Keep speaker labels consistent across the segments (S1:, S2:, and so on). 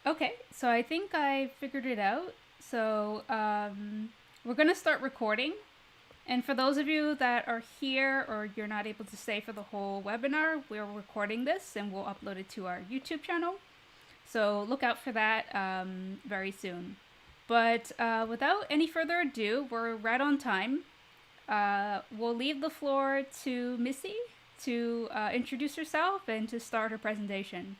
S1: Okay, so I think I figured it out. So we're gonna start recording. And for those of you that are here or you're not able to stay for the whole webinar, we're recording this and we'll upload it to our YouTube channel. So look out for that very soon. But without any further ado, we're right on time. We'll leave the floor to Missy to introduce herself and to start her presentation.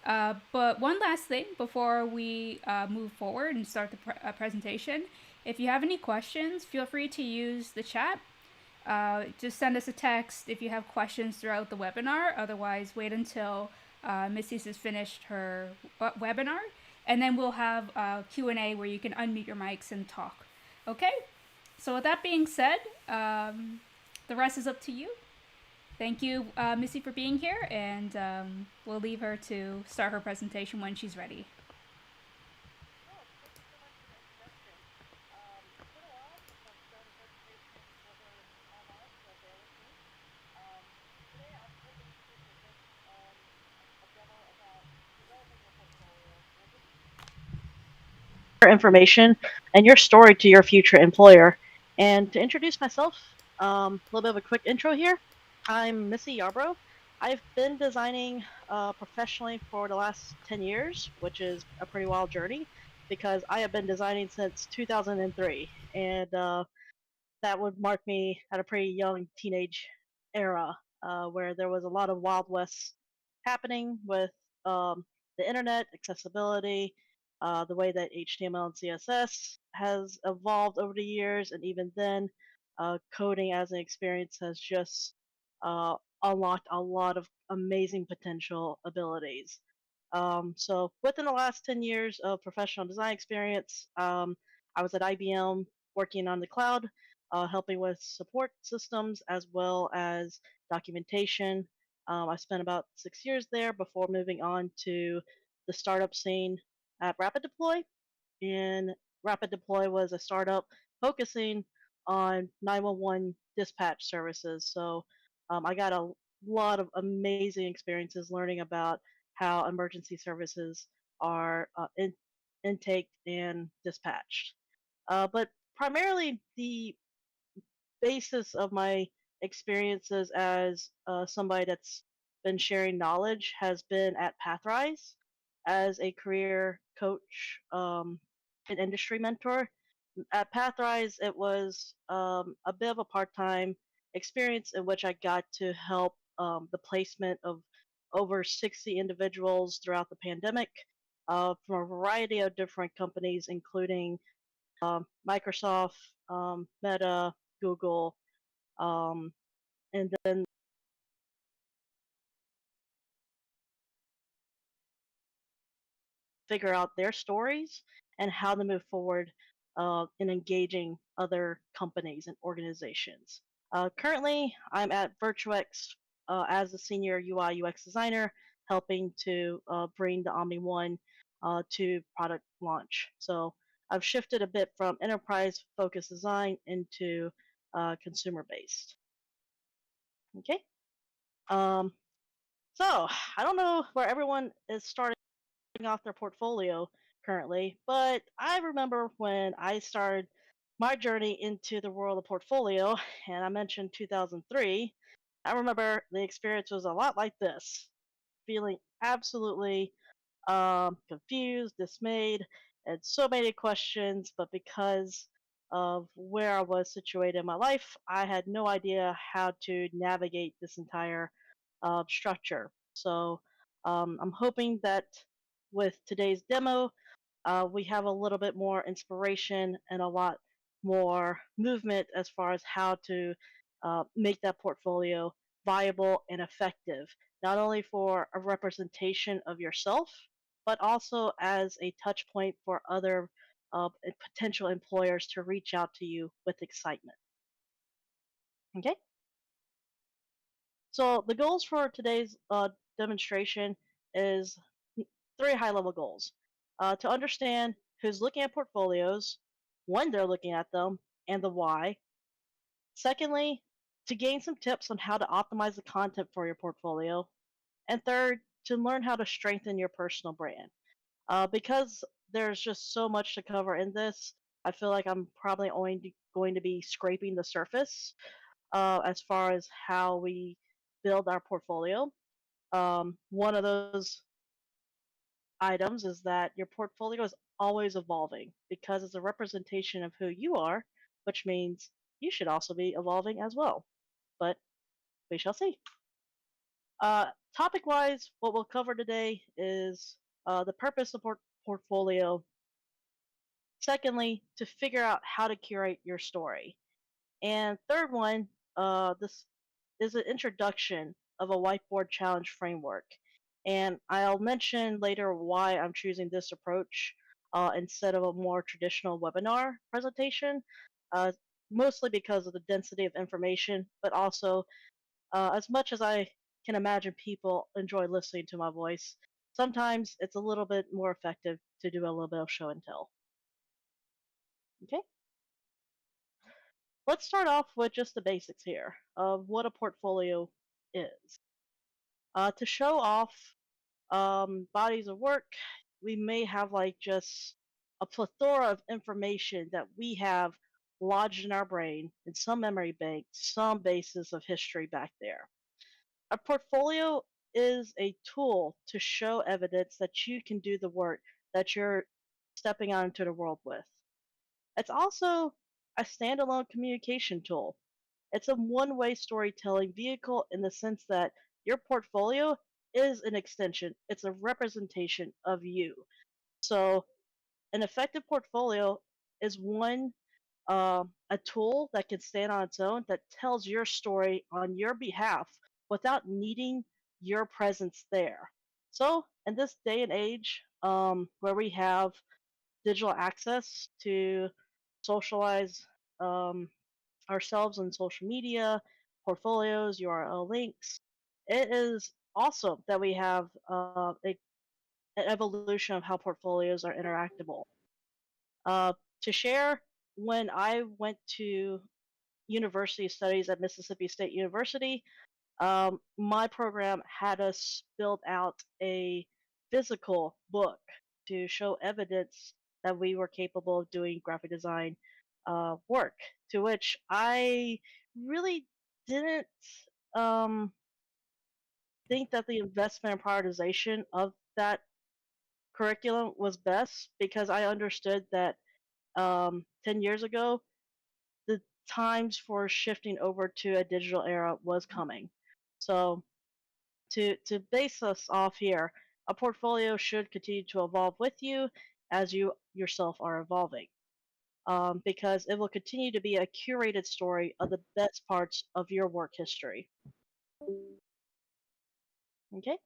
S1: But one last thing before we move forward and start the presentation. If you have any questions, feel free to use the chat. Just send us a text if you have questions throughout the webinar. Otherwise, wait until Missy's has finished her webinar, and then we'll have a Q&A where you can unmute your mics and talk. Okay? So with that being said, the rest is up to you. Thank you, Missy, for being here, and we'll leave her to start her presentation when she's ready.
S2: Information and your story to your future employer. And to introduce myself, a little bit of a quick intro here. I'm Missy Yarbrough. I've been designing professionally for the last 10 years, which is a pretty wild journey because I have been designing since 2003. And that would mark me at a pretty young teenage era where there was a lot of Wild West happening with the internet, accessibility, the way that HTML and CSS has evolved over the years, and even then, coding as an experience has just uh, unlocked a lot of amazing potential abilities. So, within the last 10 years of professional design experience, I was at IBM working on the cloud, helping with support systems as well as documentation. I spent about 6 years there before moving on to the startup scene at RapidDeploy. And RapidDeploy was a startup focusing on 911 dispatch services. So I got a lot of amazing experiences learning about how emergency services are intaked and dispatched. But primarily, the basis of my experiences as somebody that's been sharing knowledge has been at Pathrise as a career coach and industry mentor. At Pathrise, it was a bit of a part time experience in which I got to help the placement of over 60 individuals throughout the pandemic from a variety of different companies, including Microsoft, Meta, Google, um, and then figure out their stories and how to move forward in engaging other companies and organizations. Currently, I'm at Virtuix as a senior UI UX designer, helping to bring the Omni One to product launch. So I've shifted a bit from enterprise focused design into consumer based. Okay. Um, so I don't know where everyone is starting off their portfolio currently, but I remember when I started my journey into the world of portfolio, and I mentioned 2003. I remember the experience was a lot like this, feeling absolutely confused, dismayed, and so many questions. But because of where I was situated in my life, I had no idea how to navigate this entire structure. So I'm hoping that with today's demo, we have a little bit more inspiration and a lot more movement as far as how to make that portfolio viable and effective, not only for a representation of yourself, but also as a touch point for other potential employers to reach out to you with excitement. Okay, so the goals for today's demonstration is three high level goals to understand who's looking at portfolios, when they're looking at them, and the why. Secondly, to gain some tips on how to optimize the content for your portfolio. And third, to learn how to strengthen your personal brand. Because there's just so much to cover in this, I feel like I'm probably only going to be scraping the surface as far as how we build our portfolio. One of those items is that your portfolio is always evolving because it's a representation of who you are, which means you should also be evolving as well. But we shall see. Topic wise, what we'll cover today is the purpose of portfolio. Secondly, to figure out how to curate your story. And third one, this is an introduction of a whiteboard challenge framework. And I'll mention later why I'm choosing this approach instead of a more traditional webinar presentation, uh, mostly because of the density of information, but also as much as I can imagine people enjoy listening to my voice, sometimes it's a little bit more effective to do a little bit of show and tell. Okay? Let's start off with just the basics here of what a portfolio is. To show off bodies of work, we may have like just a plethora of information that we have lodged in our brain in some memory bank, some basis of history back there. A portfolio is a tool to show evidence that you can do the work that you're stepping out into the world with. It's also a standalone communication tool. It's a one way storytelling vehicle in the sense that your portfolio is an extension, it's a representation of you. So, an effective portfolio is a tool that can stand on its own that tells your story on your behalf without needing your presence there. So, in this day and age where we have digital access to socialize ourselves on social media, portfolios, URL links. It is awesome that we have an evolution of how portfolios are interactable. To share, when I went to university studies at Mississippi State University, my program had us build out a physical book to show evidence that we were capable of doing graphic design work, to which I really didn't um, think that the investment and prioritization of that curriculum was best because I understood that 10 years ago, the times for shifting over to a digital era was coming. So to base us off here, a portfolio should continue to evolve with you as you yourself are evolving, because it will continue to be a curated story of the best parts of your work history. Okay?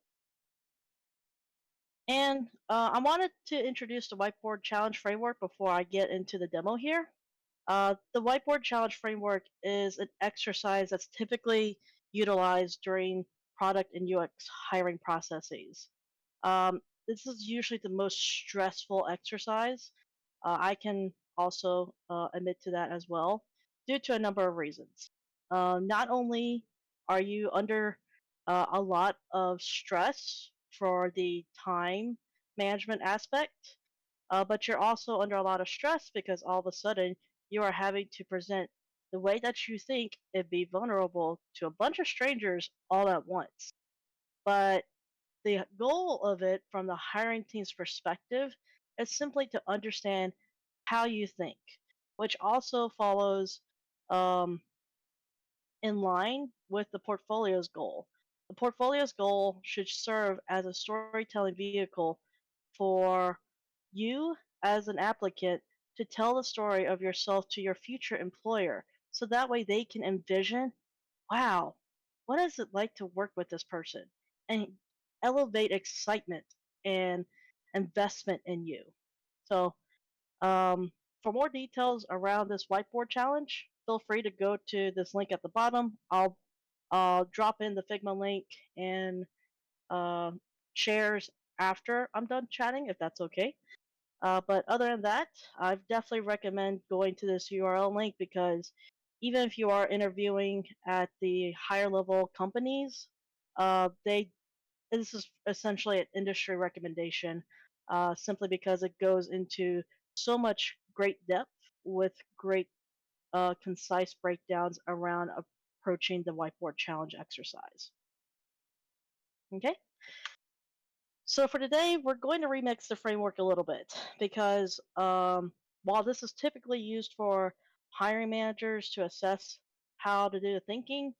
S2: And I wanted to introduce the whiteboard challenge framework before I get into the demo here. The whiteboard challenge framework is an exercise that's typically utilized during product and UX hiring processes. This is usually the most stressful exercise. I can also admit to that as well, due to a number of reasons. Not only are you under a lot of stress for the time management aspect, but you're also under a lot of stress because all of a sudden you are having to present the way that you think and be vulnerable to a bunch of strangers all at once. But the goal of it from the hiring team's perspective is simply to understand how you think, which also follows um, in line with the portfolio's goal. The portfolio's goal should serve as a storytelling vehicle for you as an applicant to tell the story of yourself to your future employer so that way they can envision, wow, what is it like to work with this person? And elevate excitement and investment in you. So, for more details around this whiteboard challenge, feel free to go to this link at the bottom. I'll drop in the Figma link and uh, shares after I'm done chatting, if that's okay. But other than that, I definitely recommend going to this URL link because even if you are interviewing at the higher level companies, they this is essentially an industry recommendation simply because it goes into so much great depth with great concise breakdowns around approaching the whiteboard challenge exercise. Okay, so for today, we're going to remix the framework a little bit because while this is typically used for hiring managers to assess how to do the thinking,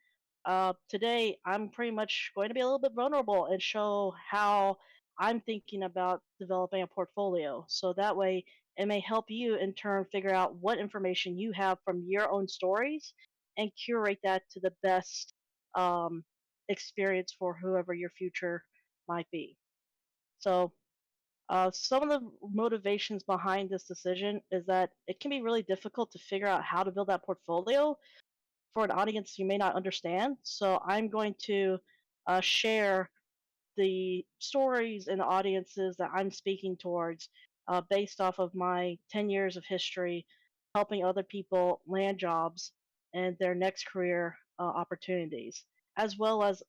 S2: today I'm pretty much going to be a little bit vulnerable and show how I'm thinking about developing a portfolio. So that way, it may help you in turn figure out what information you have from your own stories and curate that to the best um, experience for whoever your future might be. So, some of the motivations behind this decision is that it can be really difficult to figure out how to build that portfolio for an audience you may not understand. So, I'm going to share the stories and audiences that I'm speaking towards based off of my 10 years of history helping other people land jobs and their next career opportunities, as well as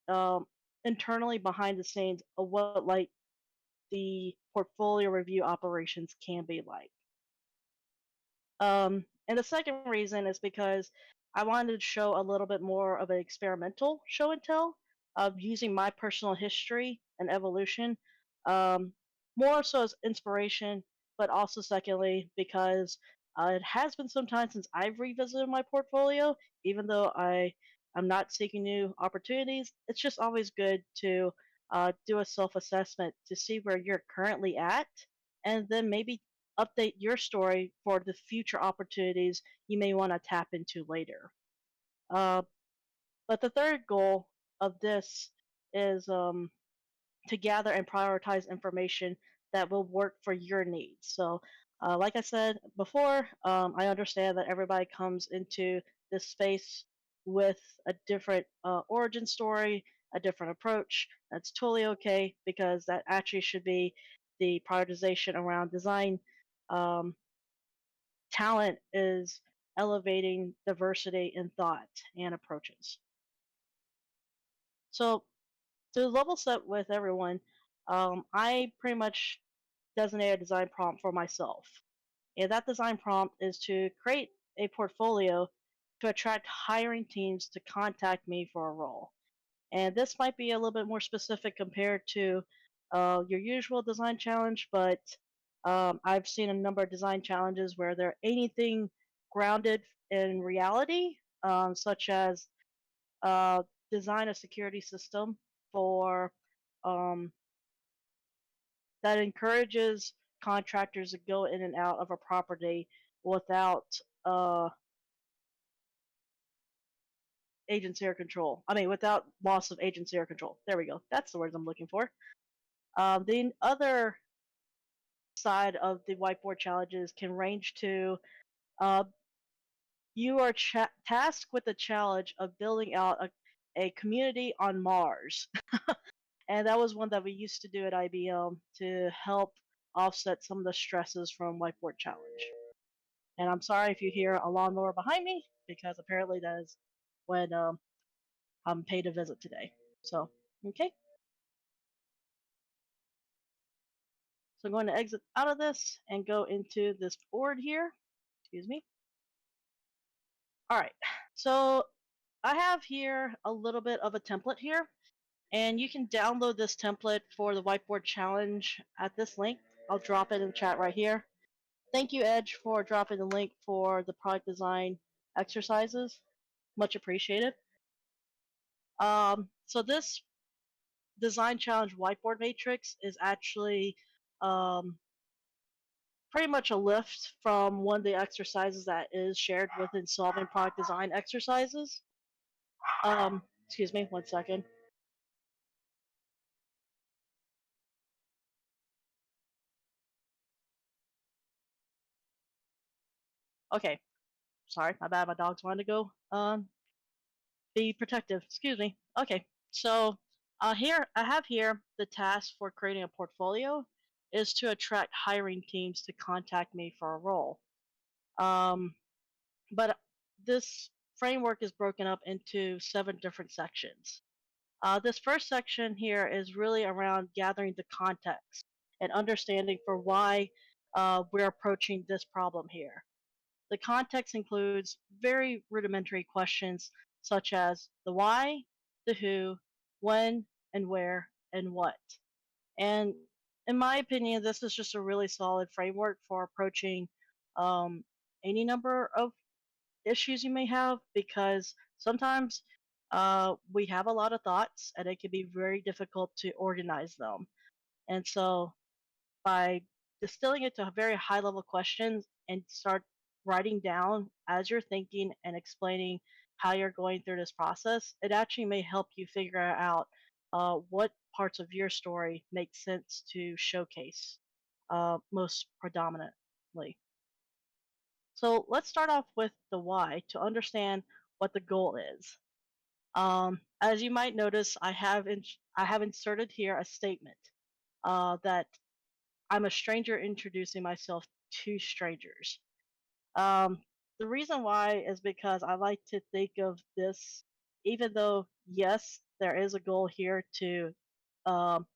S2: um, internally behind the scenes of what like the portfolio review operations can be like. And the second reason is because I wanted to show a little bit more of an experimental show and tell of using my personal history and evolution, um, more so as inspiration, but also secondly because it has been some time since I've revisited my portfolio. Even though I'm not seeking new opportunities, it's just always good to do a self assessment to see where you're currently at, and then maybe update your story for the future opportunities you may want to tap into later. Uh, but the third goal of this is to gather and prioritize information that will work for your needs. So, like I said before, I understand that everybody comes into this space with a different origin story, a different approach. That's totally okay because that actually should be the prioritization around design. Um, Talent is elevating diversity in thought and approaches. So, to level set with everyone, I pretty much designate a design prompt for myself. And that design prompt is to create a portfolio to attract hiring teams to contact me for a role. And this might be a little bit more specific compared to your usual design challenge, but I've seen a number of design challenges where they're anything grounded in reality, such as uh, design a security system for um, that encourages contractors to go in and out of a property without agency or control. I mean, without loss of agency or control. There we go. That's the words I'm looking for. The other side of the whiteboard challenges can range to uh, you are tasked with the challenge of building out a community on Mars. And that was one that we used to do at IBM to help offset some of the stresses from Whiteboard Challenge. And I'm sorry if you hear a lawnmower behind me, because apparently that is when I'm paid a visit today. So, okay. So I'm going to exit out of this and go into this board here. Excuse me. All right. So I have here a little bit of a template here, and you can download this template for the Whiteboard Challenge at this link. I'll drop it in the chat right here. Thank you, Edge, for dropping the link for the product design exercises. Much appreciated. So this design challenge whiteboard matrix is actually um, pretty much a lift from one of the exercises that is shared within solving product design exercises. Excuse me, 1 second. Okay, sorry, my bad. My dog's wanting to go. Be protective. Excuse me. Okay, so here I have here the task for creating a portfolio is to attract hiring teams to contact me for a role. But this framework is broken up into 7 different sections. This first section here is really around gathering the context and understanding for why we're approaching this problem here. The context includes very rudimentary questions such as the why, the who, when, and where, and what. And in my opinion, this is just a really solid framework for approaching um, any number of issues you may have, because sometimes we have a lot of thoughts and it can be very difficult to organize them. And so by distilling it to very high level questions and start writing down as you're thinking and explaining how you're going through this process, it actually may help you figure out what parts of your story make sense to showcase most predominantly. So let's start off with the why to understand what the goal is. As you might notice, I have inserted here a statement that I'm a stranger introducing myself to strangers. Um, the reason why is because I like to think of this, even though, yes, there is a goal here to um,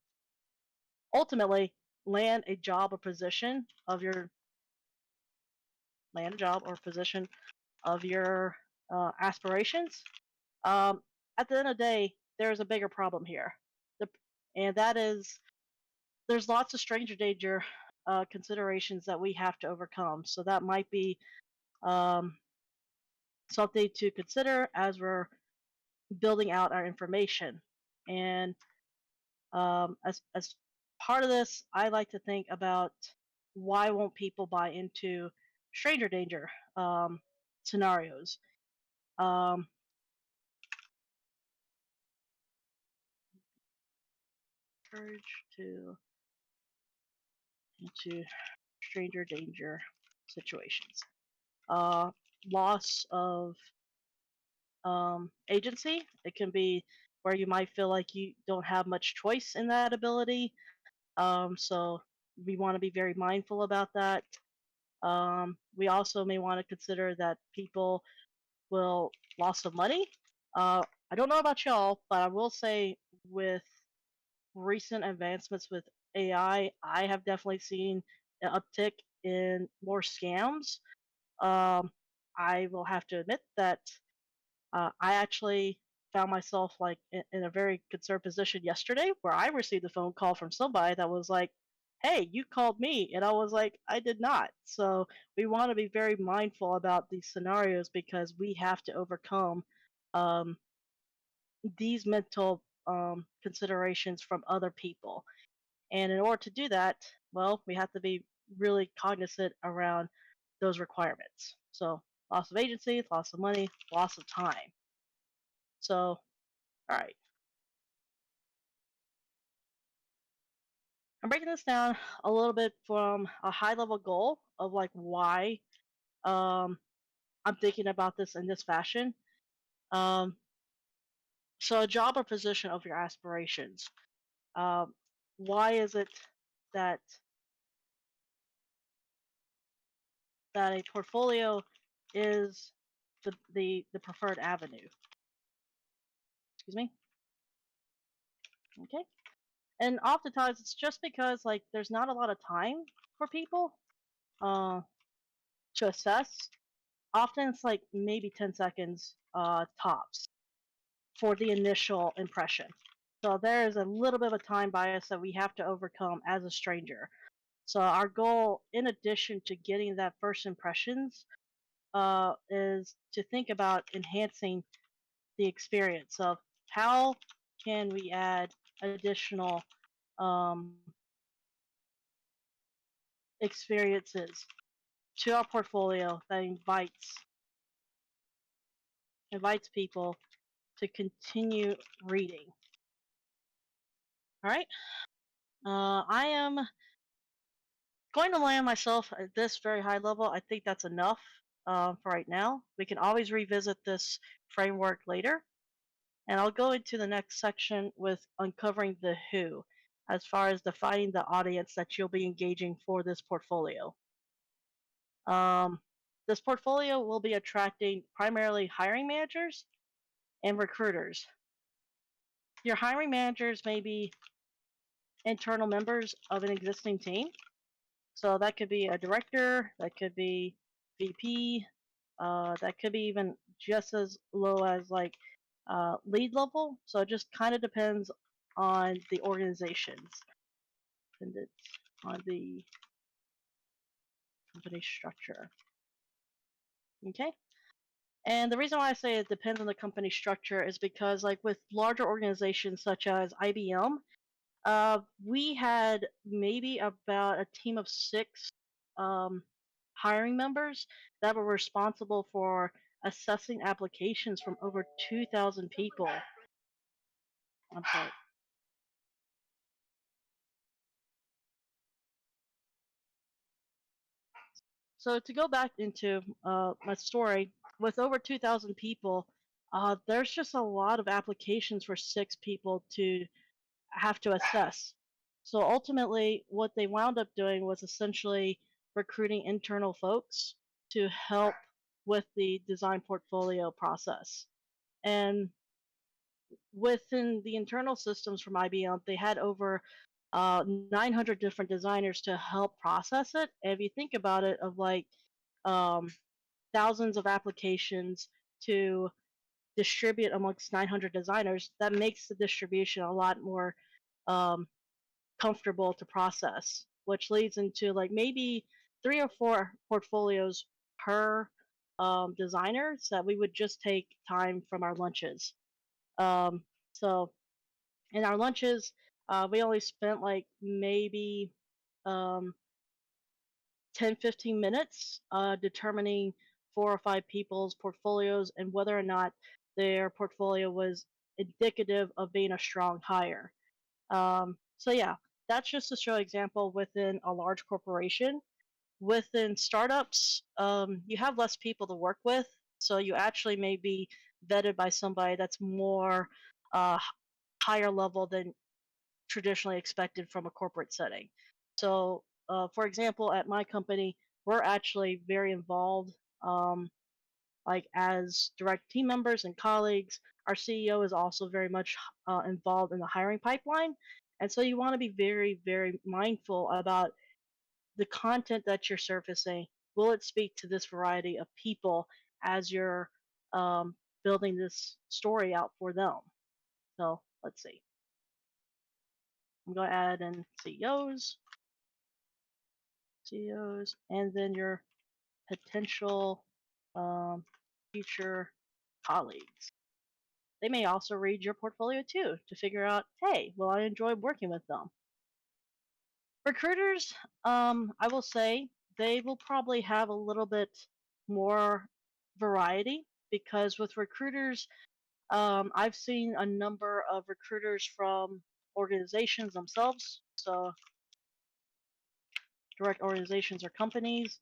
S2: ultimately land a job or position of your land a job or position of your aspirations. Um, at the end of the day, there's a bigger problem here, the, and that is there's lots of stranger danger considerations that we have to overcome. So that might be um, something to consider as we're building out our information. And as part of this, I like to think about why won't people buy into stranger danger scenarios. Um, Courage to into stranger danger situations. Uh, Loss of agency. It can be where you might feel like you don't have much choice in that ability. So we want to be very mindful about that. We also may want to consider that people will loss of money. I don't know about y'all, but I will say with recent advancements with AI, I have definitely seen an uptick in more scams. Um, I will have to admit that I actually found myself like in a very concerned position yesterday where I received a phone call from somebody that was like, "Hey, you called me," and I was like, "I did not." So we want to be very mindful about these scenarios because we have to overcome um, these mental considerations from other people. And in order to do that, well, we have to be really cognizant around those requirements. So loss of agency, loss of money, loss of time. So, all right. I'm breaking this down a little bit from a high level goal of like why um, I'm thinking about this in this fashion. Um, so, a job or position of your aspirations. Um, why is it that a portfolio is the preferred avenue? Excuse me. Okay. And oftentimes it's just because like there's not a lot of time for people uh, to assess. Often it's like maybe 10 seconds tops for the initial impression. So there is a little bit of a time bias that we have to overcome as a stranger. So our goal, in addition to getting that first impressions, is to think about enhancing the experience of how can we add additional um, experiences to our portfolio that invites people to continue reading. All right. I am going to land myself at this very high level. I think that's enough for right now. We can always revisit this framework later. And I'll go into the next section with uncovering the who, as far as defining the audience that you'll be engaging for this portfolio. Um, this portfolio will be attracting primarily hiring managers and recruiters. Your hiring managers may be internal members of an existing team. So that could be a director, that could be VP, that could be even just as low as like lead level. So it just kind of depends on the organizations and on the company structure. Okay. And the reason why I say it depends on the company structure is because, like with larger organizations such as IBM, we had maybe about a team of 6 hiring members that were responsible for assessing applications from over 2,000 people. I'm sorry. So to go back into my story, with over 2,000 people, there's just a lot of applications for 6 people to have to assess. So ultimately, what they wound up doing was essentially recruiting internal folks to help with the design portfolio process. And within the internal systems from IBM, they had over 900 different designers to help process it. And if you think about it, of like um, thousands of applications to distribute amongst 900 designers, that makes the distribution a lot more um, comfortable to process, which leads into like maybe 3 or 4 portfolios per designer, so that we would just take time from our lunches. So in our lunches, we only spent like maybe um, 10-15 minutes determining 4 or 5 people's portfolios and whether or not their portfolio was indicative of being a strong hire. So yeah, that's just to show example within a large corporation. Within startups, you have less people to work with, so you actually may be vetted by somebody that's more uh, higher level than traditionally expected from a corporate setting. So, for example, at my company, we're actually very involved, like as direct team members and colleagues. Our CEO is also very much involved in the hiring pipeline, and so you want to be very, very mindful about the content that you're surfacing. Will it speak to this variety of people as you're building this story out for them? So let's see. I'm going to add in CEOs, and then your potential future colleagues. They may also read your portfolio too to figure out, hey, will I enjoy working with them? Recruiters, I will say, they will probably have a little bit more variety, because with recruiters, I've seen a number of recruiters from organizations themselves, so direct organizations or companies,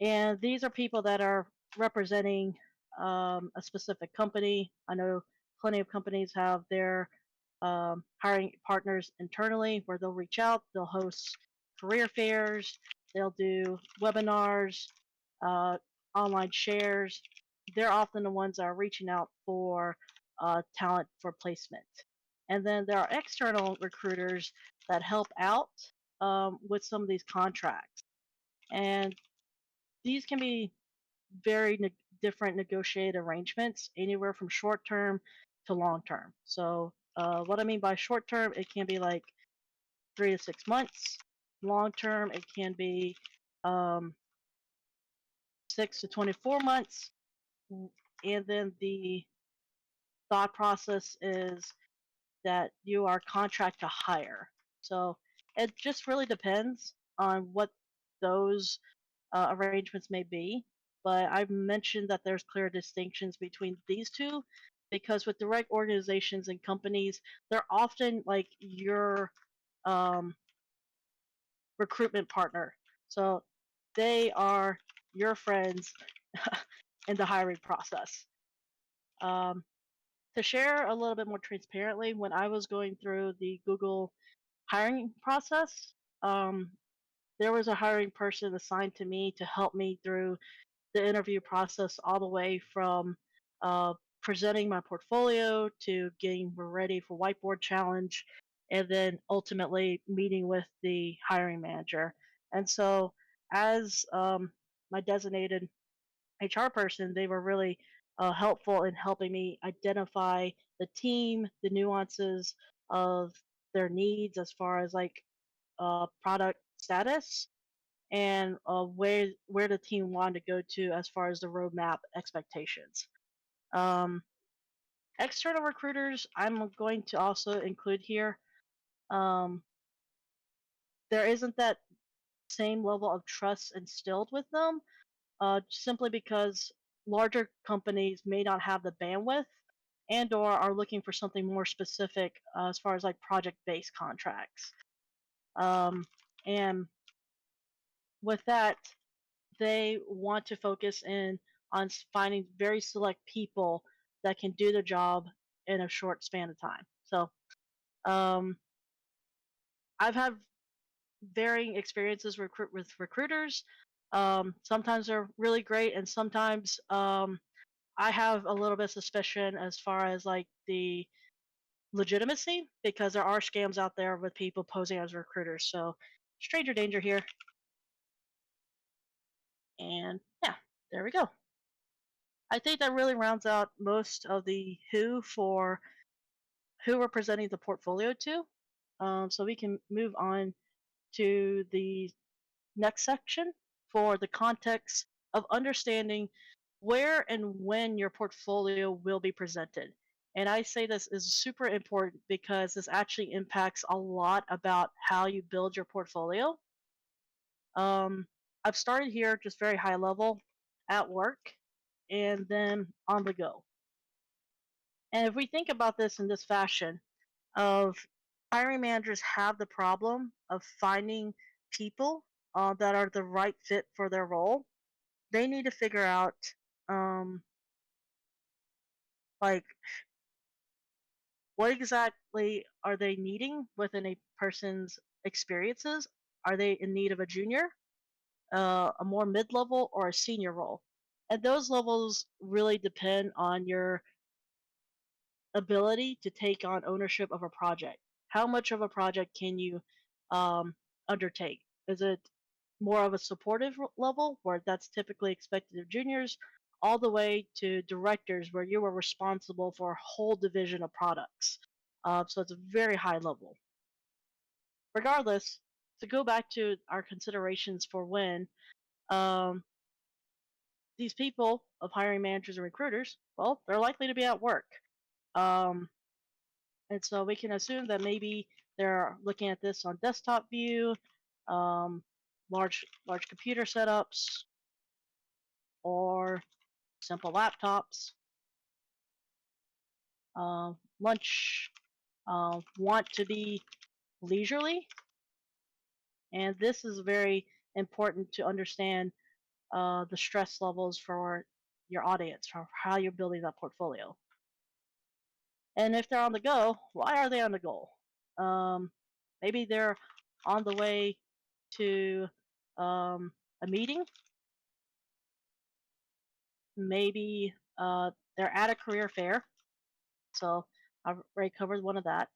S2: and these are people that are representing a specific company. I know plenty of companies have their hiring partners internally where they'll reach out, they'll host career fairs, they'll do webinars, uh, online shares. They're often the ones that are reaching out for talent for placement. And then there are external recruiters that help out with some of these contracts. And these can be very different negotiated arrangements, anywhere from short term to long term. So, what I mean by short term, it can be like 3 to 6 months. Long term, it can be 6 to 24 months. And then the thought process is that you are contract to hire. So it just really depends on what those arrangements may be. But I've mentioned that there's clear distinctions between these two, because with direct organizations and companies, they're often like your um, recruitment partner. So they are your friends in the hiring process. Um, to share a little bit more transparently, when I was going through the Google hiring process, there was a hiring person assigned to me to help me through the interview process, all the way from presenting my portfolio to getting ready for whiteboard challenge and then ultimately meeting with the hiring manager. And so, as my designated HR person, they were really helpful in helping me identify the team, the nuances of their needs as far as like product status, and where the team wanted to go to as far as the roadmap expectations. Um, External recruiters, I'm going to also include here. Um, there isn't that same level of trust instilled with them, simply because larger companies may not have the bandwidth and or are looking for something more specific as far as like project-based contracts. And with that, they want to focus in on finding very select people that can do the job in a short span of time. So um, I've had varying experiences with recruiters. Sometimes they're really great, and sometimes I have a little bit of suspicion as far as like the legitimacy, because there are scams out there with people posing as recruiters. So stranger danger here. And yeah, there we go. I think that really rounds out most of the for who we're presenting the portfolio to. So we can move on to the next section for the context of understanding where and when your portfolio will be presented. And I say this is super important because this actually impacts a lot about how you build your portfolio. I've started here just very high level at work and then on the go. And if we think about this in this fashion, of hiring managers have the problem of finding people that are the right fit for their role. They need to figure out um, like what exactly are they needing within a person's experiences. Are they in need of a junior, a more mid-level, or a senior role? And those levels really depend on your ability to take on ownership of a project. How much of a project can you um, undertake? Is it more of a supportive level, where that's typically expected of juniors, all the way to directors, where you are responsible for a whole division of products? So it's a very high level. Regardless, to go back to our considerations for when um, these people of hiring managers and recruiters, well, they're likely to be at work. Um, And so we can assume that maybe they're looking at this on desktop view, um, large computer setups, or simple laptops. Lunch, want to be leisurely, and this is very important to understand the stress levels for your audience, for how you're building that portfolio. And if they're on the go, why are they on the go? Maybe they're on the way to a meeting. Maybe they're at a career fair. So I've already covered one of that.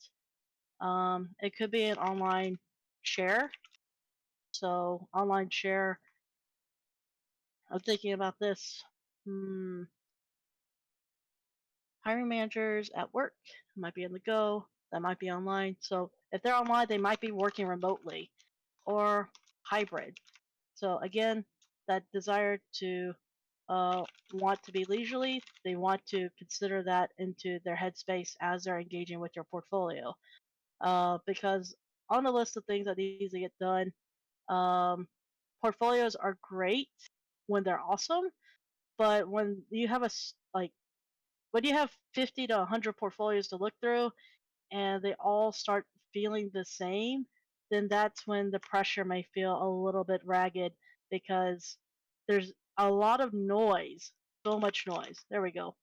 S2: It could be an online share. So online share, I'm thinking about this. Hiring managers at work might be on the go. That might be online. So if they're online, they might be working remotely or hybrid. So again, that desire to want to be leisurely, they want to consider that into their headspace as they're engaging with your portfolio. Because on the list of things that needs to get done, portfolios are great when they're awesome, but when you have when you have 50 to 100 portfolios to look through, and they all start feeling the same, then that's when the pressure may feel a little bit ragged, because there's a lot of noise, so much noise. There we go.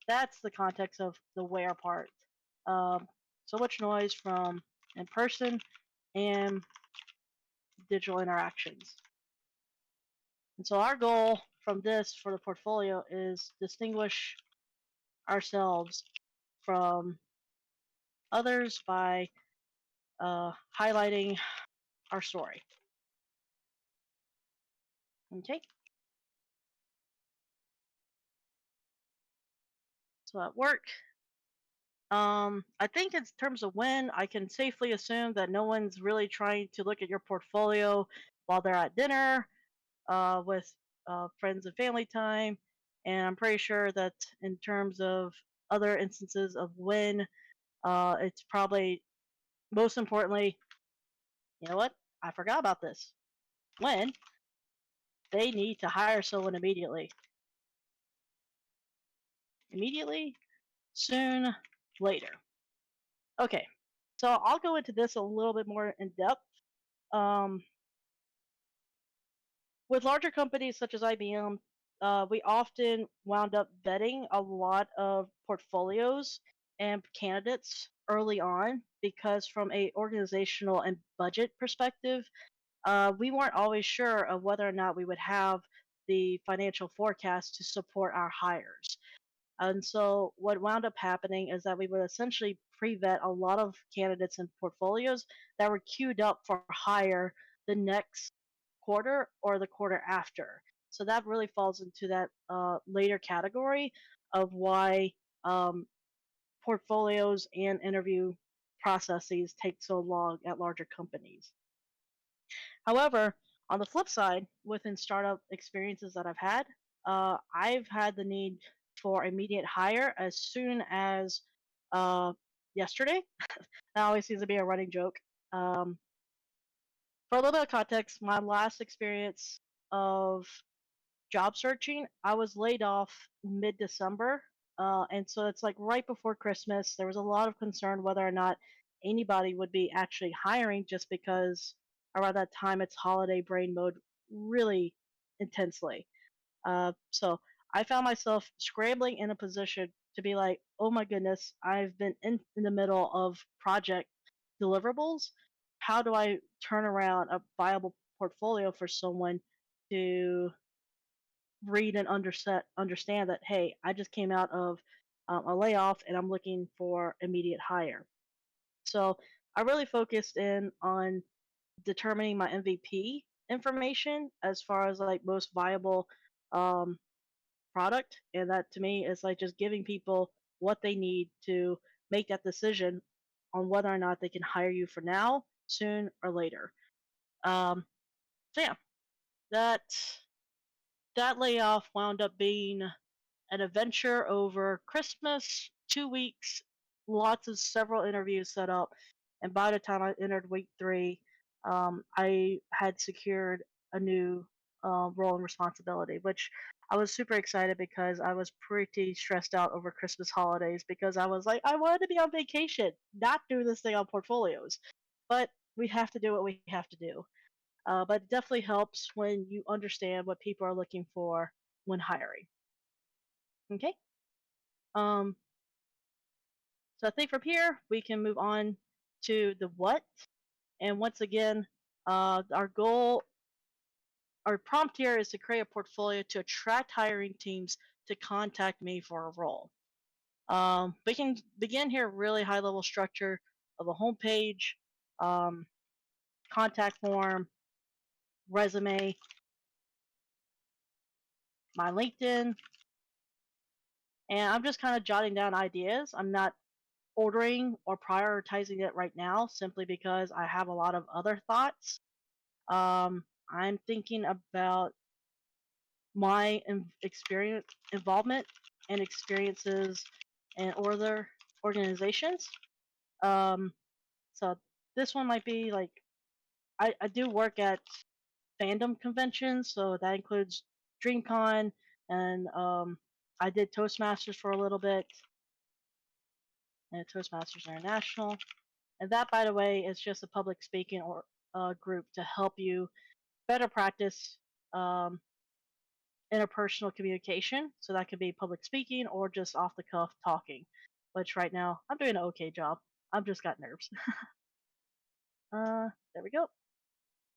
S2: That's the context of the where part. So much noise from in person and digital interactions. And so our goal from this for the portfolio is distinguish ourselves from others by highlighting our story. Okay. So at work, I think in terms of when, I can safely assume that no one's really trying to look at your portfolio while they're at dinner with friends and family time. And I'm pretty sure that in terms of other instances of when, it's probably most importantly, you know what? I forgot about this. When they need to hire someone immediately. Immediately, soon, later. Okay, so I'll go into this a little bit more in depth. Um, with larger companies such as IBM, we often wound up vetting a lot of portfolios and candidates early on because, from a organizational and budget perspective, we weren't always sure of whether or not we would have the financial forecast to support our hires. And so what wound up happening is that we would essentially pre-vet a lot of candidates and portfolios that were queued up for hire the next quarter or the quarter after. So that really falls into that later category of why portfolios and interview processes take so long at larger companies. However, on the flip side, within startup experiences that I've had the need for immediate hire as soon as uh, yesterday. That always seems to be a running joke. For a little bit of context, my last experience of job searching, I was laid off mid December. And so it's like right before Christmas. There was a lot of concern whether or not anybody would be actually hiring just because around that time it's holiday brain mode really intensely. So I found myself scrambling in a position to be like, oh my goodness, I've been in the middle of project deliverables. How do I turn around a viable portfolio for someone to read and understand that, hey, I just came out of a layoff and I'm looking for immediate hire. So I really focused in on determining my MVP information as far as like most viable um, product, and that to me is like just giving people what they need to make that decision on whether or not they can hire you for now, soon, or later. Um, so yeah, that that layoff wound up being an adventure over Christmas, 2 weeks, lots of several interviews set up, and by the time I entered week three, I had secured a new role and responsibility, which I was super excited because I was pretty stressed out over Christmas holidays because I was like, I wanted to be on vacation, not do this thing on portfolios, but we have to do what we have to do. But it definitely helps when you understand what people are looking for when hiring. Okay. Um, so I think from here we can move on to the what. And once again, our goal, our prompt here is to create a portfolio to attract hiring teams to contact me for a role. We can begin here really high level structure of a homepage, um, contact form, resume, my LinkedIn, and I'm just kind of jotting down ideas. I'm not ordering or prioritizing it right now simply because I have a lot of other thoughts. I'm thinking about my experience, involvement, and experiences in other organizations. Um, so this one might be like I do work at fandom conventions, so that includes DreamCon, and I did Toastmasters for a little bit, and Toastmasters International. And that, by the way, is just a public speaking or group to help you better practice interpersonal communication. So that could be public speaking or just off the cuff talking, which right now I'm doing an okay job. I've just got nerves. There we go.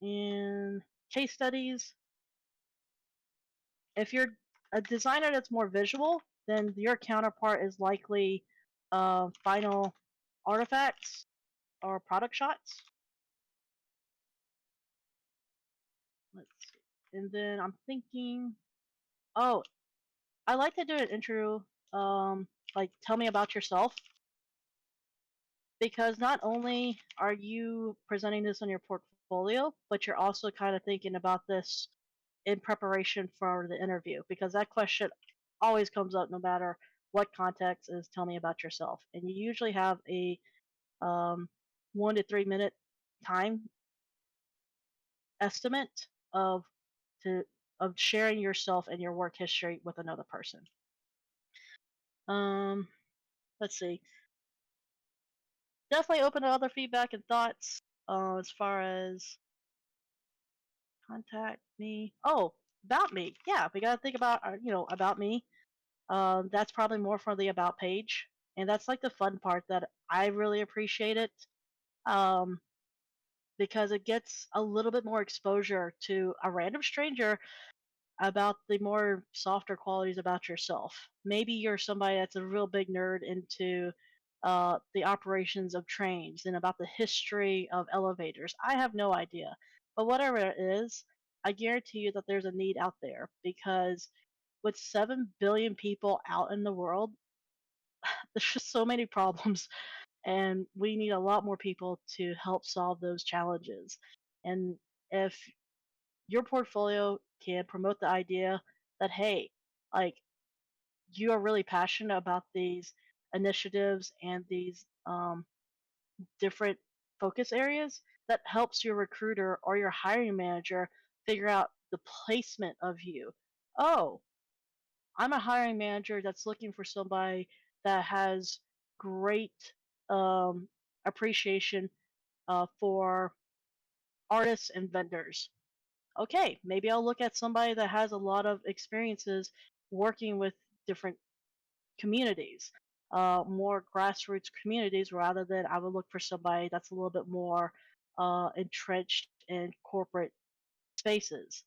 S2: And case studies. If you're a designer that's more visual, then your counterpart is likely Final Artifacts. or product shots. Let's see. And then I'm thinking, oh, I like to do an intro, like tell me about yourself, because not only are you presenting this on your portfolio, but you're also kind of thinking about this in preparation for the interview, because that question always comes up no matter what context is tell me about yourself. And you usually have a 1 to 3 minute time estimate to of sharing yourself and your work history with another person. Um, let's see. Definitely open to other feedback and thoughts as far as contact me. Oh, about me. Yeah, we gotta think about about me. That's probably more for the about page, and that's like the fun part that I really appreciate it. Um, because it gets a little bit more exposure to a random stranger about the more softer qualities about yourself. Maybe you're somebody that's a real big nerd into the operations of trains and about the history of elevators. I have no idea. But whatever it is, I guarantee you that there's a need out there, because with 7 billion people out in the world, there's just so many problems, and we need a lot more people to help solve those challenges. And if your portfolio can promote the idea that, hey, like, you are really passionate about these initiatives and these different focus areas, that helps your recruiter or your hiring manager figure out the placement of you. Oh, I'm a hiring manager that's looking for somebody that has great um, appreciation for artists and vendors. Okay, maybe I'll look at somebody that has a lot of experiences working with different communities, more grassroots communities, rather than I would look for somebody that's a little bit more entrenched in corporate spaces.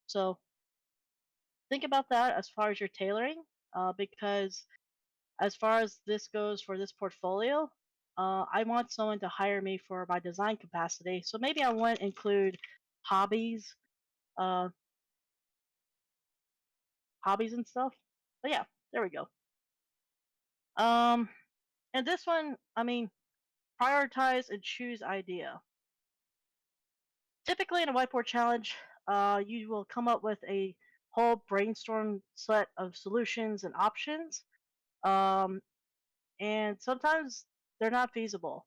S2: So think about that as far as your tailoring, because as far as this goes for this portfolio, I want someone to hire me for my design capacity. So maybe I won't include hobbies, uh, hobbies and stuff. But yeah, there we go. Um, and this one, I mean, prioritize and choose idea. Typically, in a whiteboard challenge, you will come up with a whole brainstorm set of solutions and options. Um, and sometimes they're not feasible,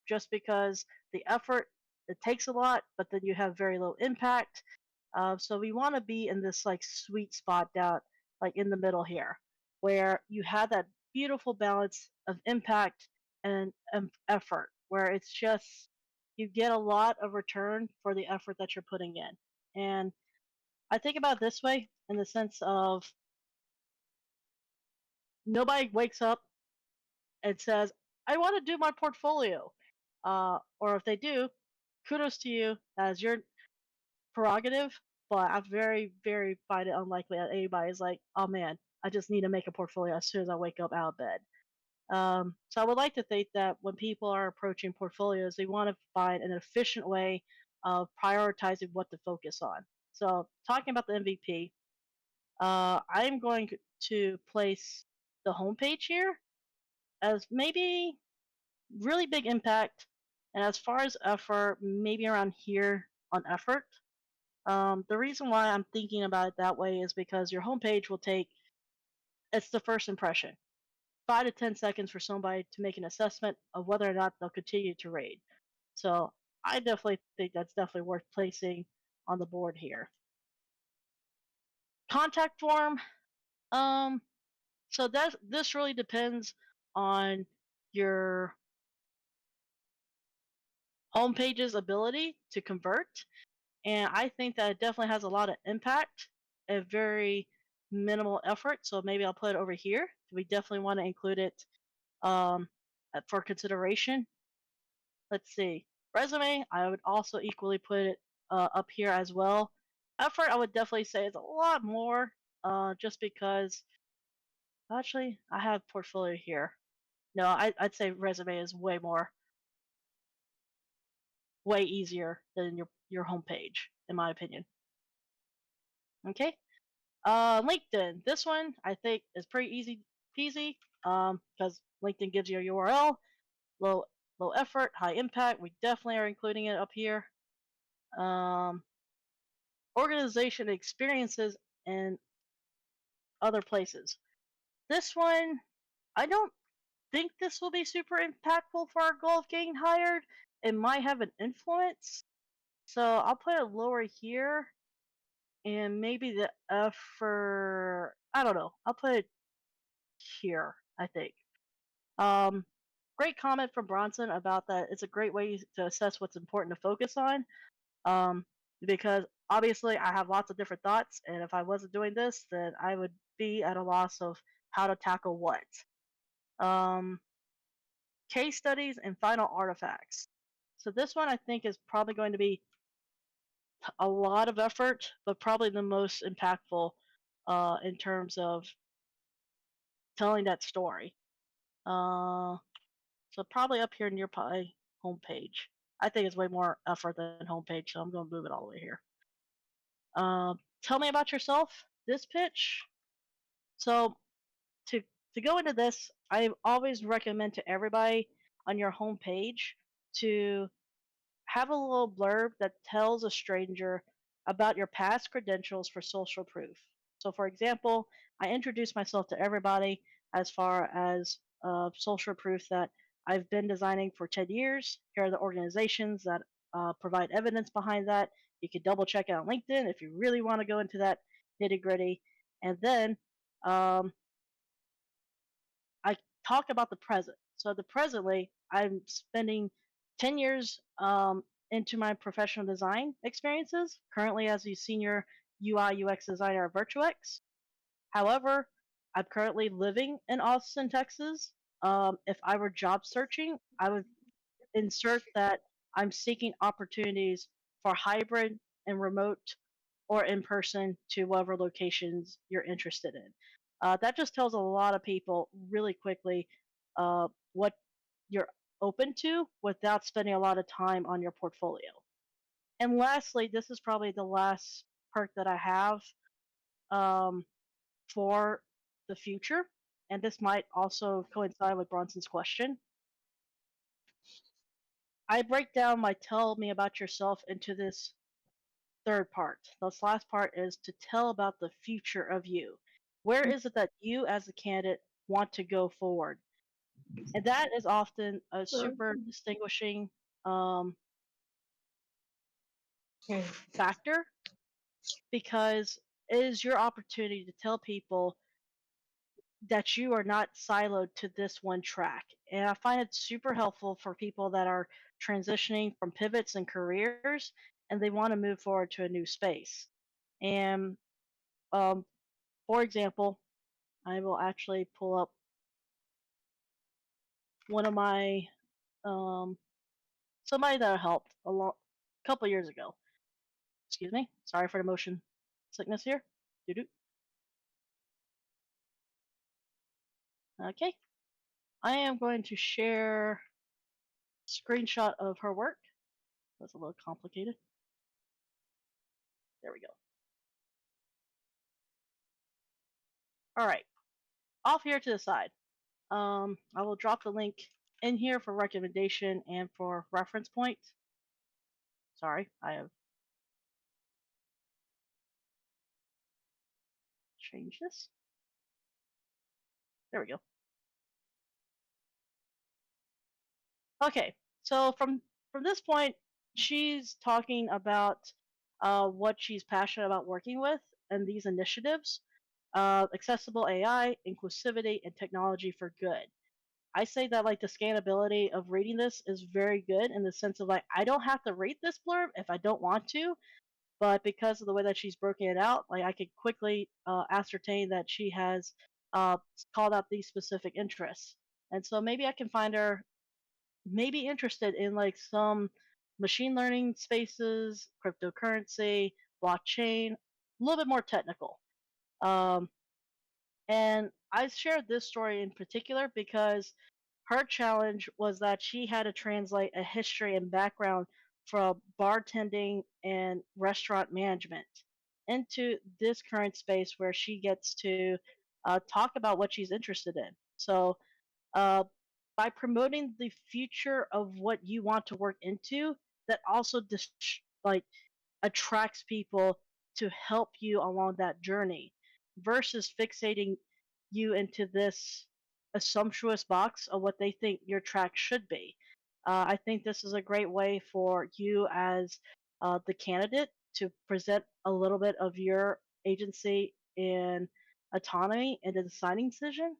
S2: just because the effort, it takes a lot, but then you have very low impact. So we want to be in this like sweet spot down, like in the middle here, where you have that beautiful balance of impact and effort, where it's just you get a lot of return for the effort that you're putting in. And I think about it this way, in the sense of nobody wakes up and says, I want to do my portfolio. Or if they do, kudos to you, as your prerogative. But I very, very find it unlikely that anybody's like, oh man, I just need to make a portfolio as soon as I wake up out of bed. So I would like to think that when people are approaching portfolios, they want to find an efficient way of prioritizing what to focus on. So talking about the MVP, I'm going to place the homepage here as maybe really big impact. And as far as effort, maybe around here on effort. The reason why I'm thinking about it that way is because your homepage will take, it's the first impression, 5 to 10 seconds for somebody to make an assessment of whether or not they'll continue to raid. So I definitely think that's definitely worth placing on the board here. Contact form. Um, so this really depends on your homepage's ability to convert, and I think that it definitely has a lot of impact at very minimal effort. So maybe I'll put it over here. We definitely want to include it um, for consideration. Let's see. Resume, I would also equally put it up here as well. Effort, I would definitely say is a lot more, just because actually I have portfolio here. No, I'd say resume is way more. way easier than your homepage, in my opinion. Okay. LinkedIn. This one I think is pretty easy peasy. Because LinkedIn gives you a URL, low low effort, high impact. We definitely are including it up here. Um, Organization experiences and other places. This one, I don't think this will be super impactful for our goal of getting hired. It might have an influence, so I'll put it lower here, and maybe the effort. I don't know. I'll put it here. I think. Um, Great comment from Bronson about that. It's a great way to assess what's important to focus on. Um, because obviously I have lots of different thoughts, and if I wasn't doing this, then I would be at a loss of how to tackle what. Um, Case studies and final artifacts. So this one I think is probably going to be a lot of effort, but probably the most impactful in terms of telling that story. So probably up here near my homepage. I think it's way more effort than homepage, so I'm going to move it all the way here. Tell me about yourself. This pitch. So to go into this, I always recommend to everybody on your homepage to have a little blurb that tells a stranger about your past credentials for social proof. So, for example, I introduce myself to everybody as far as social proof that I've been designing for 10 years. Here are the organizations that provide evidence behind that. You can double check it on LinkedIn if you really want to go into that nitty gritty. And then um, I talk about the present. So the presently, I'm spending 10 years into my professional design experiences, currently as a senior UI UX designer at Virtuix. However, I'm currently living in Austin, Texas. If I were job searching, I would insert that I'm seeking opportunities for hybrid and remote or in person to whatever locations you're interested in. That just tells a lot of people really quickly what you're open to without spending a lot of time on your portfolio. And lastly, this is probably the last perk that I have for the future, and this might also coincide with Bronson's question. I break down my tell me about yourself into this third part. This last part is to tell about the future of you. Where is it that you, as a candidate, want to go forward? And that is often a super distinguishing factor because it is your opportunity to tell people that you are not siloed to this one track. And I find it super helpful for people that are transitioning from pivots and careers and they want to move forward to a new space. And for example, I will actually pull up one of my somebody that I helped couple years ago. Excuse me. Sorry for the motion sickness here. Doo-doo. Okay. I am going to share a screenshot of her work. That's a little complicated. There we go. All right. Off here to the side. I will drop the link in here for recommendation and for reference point. Sorry, I have changed this. There we go. Okay, so from this point, she's talking about what she's passionate about working with and these initiatives, accessible AI, inclusivity, and technology for good. I say that like the scannability of reading this is very good in the sense of like I don't have to read this blurb if I don't want to, but because of the way that she's broken it out, like I could quickly ascertain that she has called out these specific interests, and so maybe I can find her maybe interested in like some machine learning spaces, cryptocurrency, blockchain, a little bit more technical. And I shared this story in particular because her challenge was that she had to translate a history and background from bartending and restaurant management into this current space where she gets to talk about what she's interested in. So, uh, by promoting the future of what you want to work into, that also like attracts people to help you along that journey versus fixating you into this assumptuous box of what they think your track should be. I think this is a great way for you as the candidate to present a little bit of your agency and autonomy in the deciding decision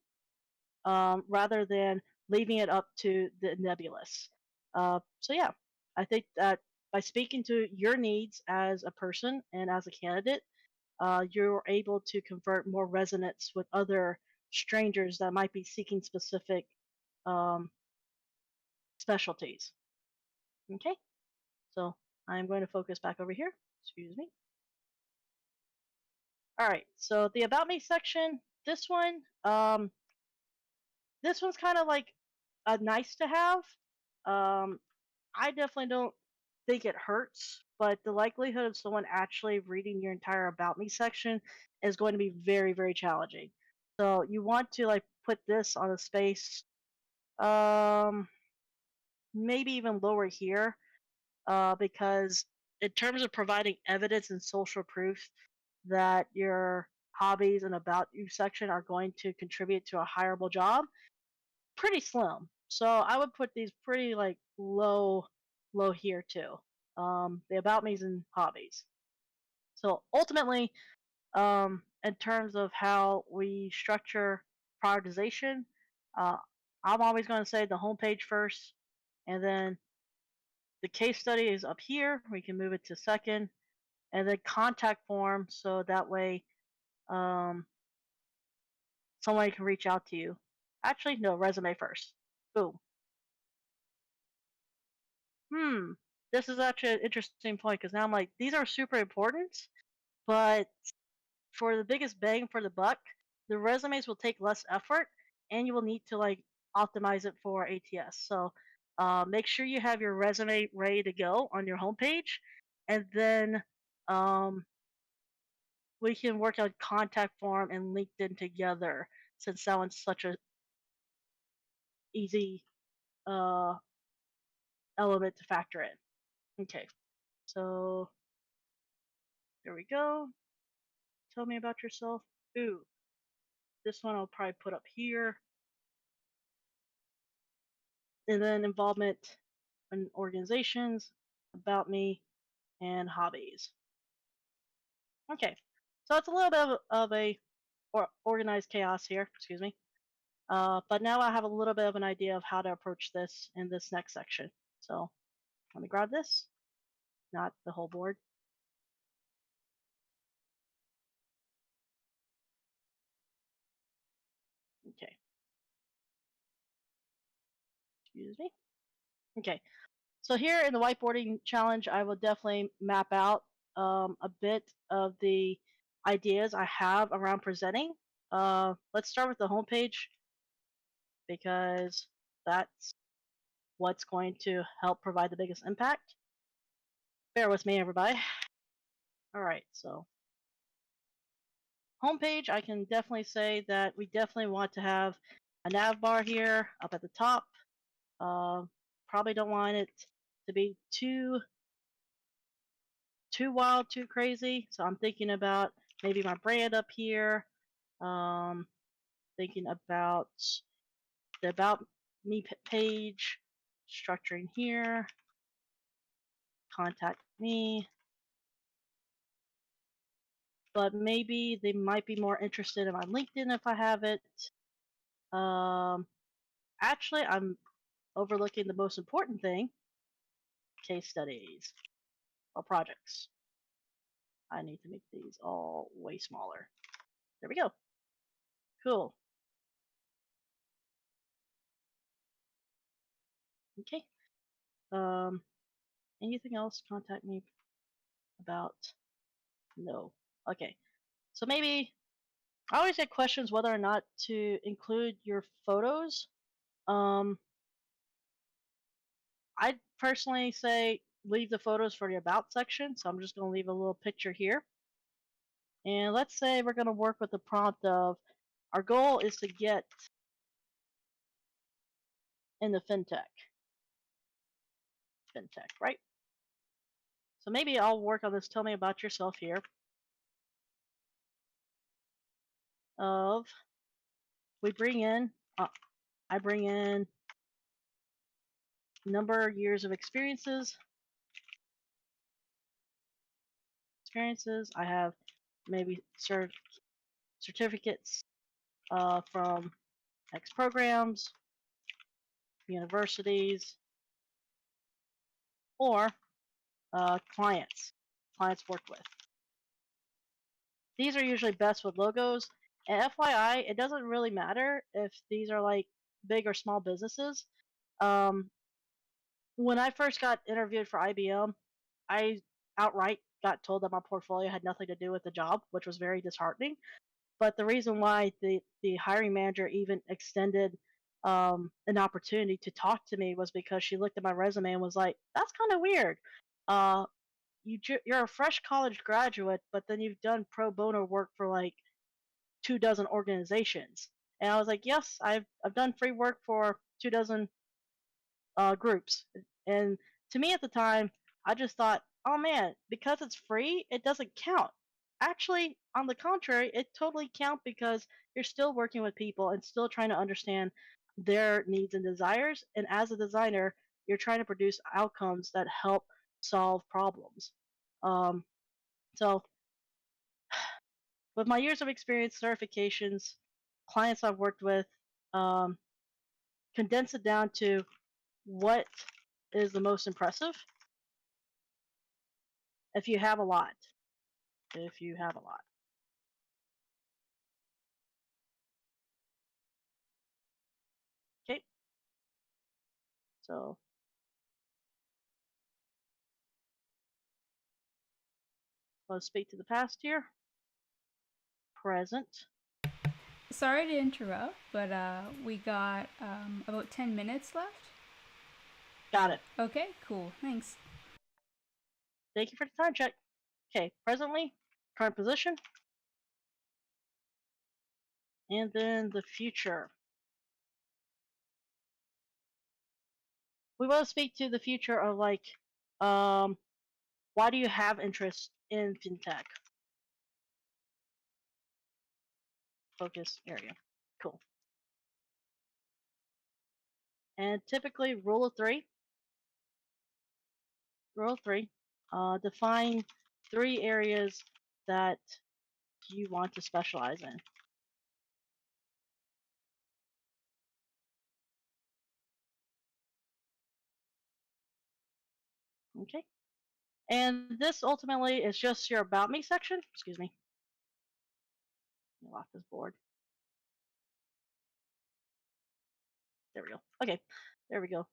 S2: rather than leaving it up to the nebulous. So, yeah, I think that by speaking to your needs as a person and as a candidate, you're able to convert more resonance with other strangers that might be seeking specific um, specialties. Okay, so I'm going to focus back over here. Excuse me. All right, so the About Me section, this one's kind of like a nice to have. Um, I definitely don't think it hurts, but the likelihood of someone actually reading your entire About Me section is going to be very, very challenging. So you want to like put this on a space, um, maybe even lower here, because in terms of providing evidence and social proof that your hobbies and About You section are going to contribute to a hireable job, pretty slim. So I would put these pretty like low here too. The About Me's and hobbies. So ultimately, in terms of how we structure prioritization, uh, I'm always going to say the homepage first, and then the case study is up here. We can move it to second, and then contact form, so that way um, someone can reach out to you. Actually, no, resume first. Boom. Hmm, this is actually an interesting point because now I'm like, these are super important, but for the biggest bang for the buck, the resumes will take less effort and you will need to like optimize it for ATS. So make sure you have your resume ready to go on your homepage, and then um, we can work on contact form and LinkedIn together since that one's such a easy uh, element to factor in. Okay, so there we go. Tell me about yourself. Ooh, this one I'll probably put up here. And then involvement in organizations, About Me, and hobbies. Okay, so it's a little bit of a organized chaos here, excuse me. But now I have a little bit of an idea of how to approach this in this next section. So let me grab this, not the whole board. Okay, excuse me. Okay, so here in the whiteboarding challenge, I will definitely map out a bit of the ideas I have around presenting. Let's start with the homepage because that's what's going to help provide the biggest impact. Bear with me, everybody. All right, so homepage, I can definitely say that we definitely want to have a nav bar here up at the top. Probably don't want it to be too wild, too crazy. So I'm thinking about maybe my brand up here. Thinking about the About Me page, structuring here, contact me. But maybe they might be more interested in my LinkedIn if I have it. Um, Actually, I'm overlooking the most important thing, case studies or projects. I need to make these all way smaller. There we go. Cool. Okay. Um, Anything else? Contact me about? No. Okay. So maybe I always get questions whether or not to include your photos. I personally say leave the photos for the about section, so I'm just going to leave a little picture here. And let's say we're going to work with the prompt of our goal is to get in the fintech, right? So maybe I'll work on this. Tell me about yourself here. Of we bring in, I bring in number of years of experiences. I have maybe certificates from X programs, universities, or clients worked with. These are usually best with logos. And FYI, it doesn't really matter if these are like big or small businesses. When I first got interviewed for IBM, I outright got told that my portfolio had nothing to do with the job, which was very disheartening. But the reason why the hiring manager even extended an opportunity to talk to me was because she looked at my resume and was like, "That's kind of weird. Uh, you're a fresh college graduate, but then you've done pro bono work for like 24 organizations." And I was like, "Yes, I've done free work for 24 groups." And to me at the time, I just thought, oh man, because it's free, it doesn't count. Actually, on the contrary, it totally counts because you're still working with people and still trying to understand their needs and desires. And as a designer, you're trying to produce outcomes that help solve problems. Um, so, with my years of experience, certifications, clients I've worked with, um, condense it down to what is the most impressive. If you have a lot. If you have a lot. Okay. So let's speak to the past here. Present.
S1: Sorry to interrupt, but we got about 10 minutes left.
S2: Got it.
S1: Okay, cool. Thanks.
S2: Thank you for the time check. Okay, presently, current position, and then the future. We want to speak to the future of like, why do you have interest in fintech? Focus area. Cool. And typically, rule of three. Define 3 areas that you want to specialize in. Okay. And this ultimately is just your About Me section. Excuse me. Let me lock this board. There we go. Okay. There we go.